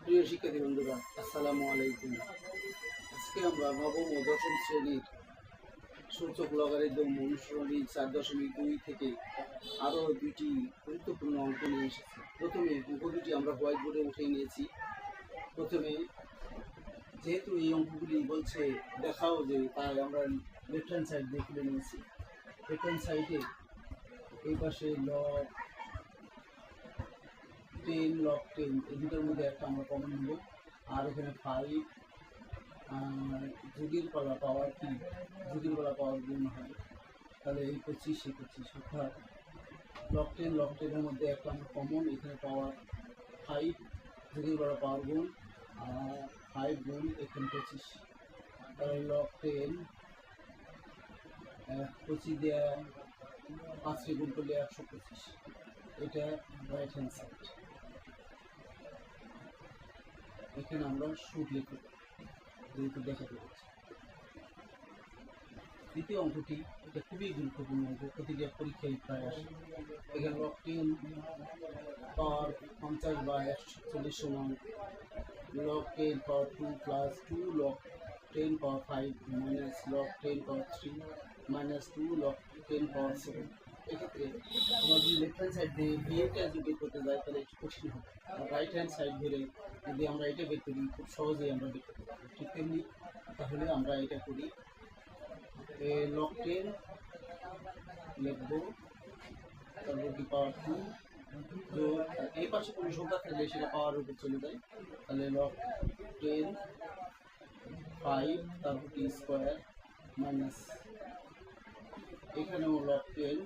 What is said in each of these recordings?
প্রিয় শিক্ষার্থী বন্ধুরা, আসসালামু আলাইকুম। আজকে আমরা নবম ও দশম শ্রেণীর সূচক লগারিদম অনুসরণী 4.2 থেকে আরও দুইটি গুরুত্বপূর্ণ অঙ্ক নিয়ে এসেছি। প্রথমে অঙ্ক দুটি আমরা হোয়াইট বোর্ডে উঠে নিয়েছি। প্রথমে যেহেতু এই অঙ্কগুলি বলছে দেখাও যে, তাই আমরা লেফট হ্যান্ড সাইড দিয়ে তুলে নিয়েছি। লেফট হ্যান্ড সাইডে এই পাশে লগ 10 লগ 10 এই দুটোর মধ্যে একটা আমরা কমন নেব। আর এখানে 5 যোগের পালা পাওয়ার কি, যোগের পালা পাওয়ার গুণ হয়, তাহলে এই 25 অর্থাৎ লগ 10 মধ্যে একটা আমরা কমন, এখানে পাওয়ার 5 যোগের পালা পাওয়ার গুণ, আর 5 গুণ এখানে 25, তাহলে লগ 10 25 দেওয়া 5 গুণ করলে 125। এটা রাইট হ্যান্ড সাইড। এখানে আমরা সুদ লিখে যেহেতু দেখাতে পারছি। দ্বিতীয় অঙ্কটি, এটা খুবই গুরুত্বপূর্ণ অঙ্ক, প্রতিটা পরীক্ষায় প্রায় আসে। এখানে লগ 10 পাওয়ার 50 বা 140 সমান লগ 10 পাওয়ার 2 প্লাস 2 লগ 10 পাওয়ার 5 মাইনাস লগ 10 পাওয়ার 3 মাইনাস 2 লগ 10 পাওয়ার 7। এক্ষেত্রে আমরা যদি লেফট হ্যান্ড সাইড দিয়ে বিয়েটা যদি বের করতে যাই তাহলে একটু কঠিন হবে। আর রাইট হ্যান্ড সাইড ধরে যদি আমরা এটা বের করি খুব সহজেই আমরা বের করতে পারবো। ঠিক তেমনি তাহলে আমরা এটা করি, লগ 10 লিখবো, তারপর কি পাওয়ার 2 যোগ, এই পাশে কোনো সংখ্যা থাকলে সেটা পাওয়ার উপর চলে যায়, তাহলে লগ 10 5 তারপর টি স্কোয়ার মাইনাস, এখানেও লগ 10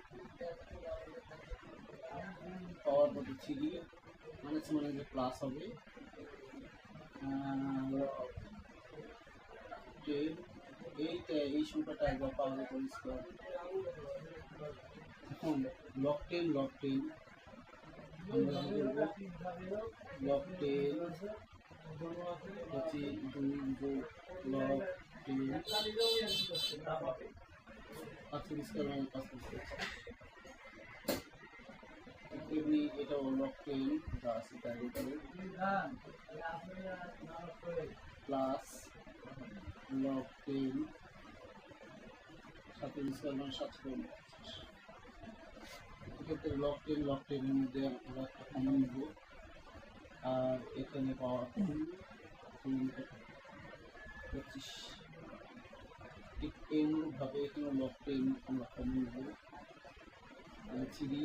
পাওয়ার মতো 3 মাইনাস মানে যে প্লাস হবে, লগ 10 এইটা এই সংখ্যাটা একবার পাওয়ার উপর স্কোয়ার। এখন লগ 10 আমরা লগ 10 হচ্ছে 2 যোগ লগ 10 5 স্কোয়ার মানে 5 স্কোয়ার। এমনি এটা লগ 10 যা আছে তার উপরে প্লাস লগ 10 7 স্কোয়ার মানে 750। এক্ষেত্রে লগ 10 এর মধ্যে আমরা একটা কমন নেব, আর এখানে পাওয়ার 25। ঠিক এইভাবে এখানে লগ 10 আমরা কমন নেব, 3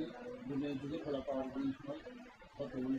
গুণের যুগে ফলা পাওয়ার গুণ হয় কত গুণ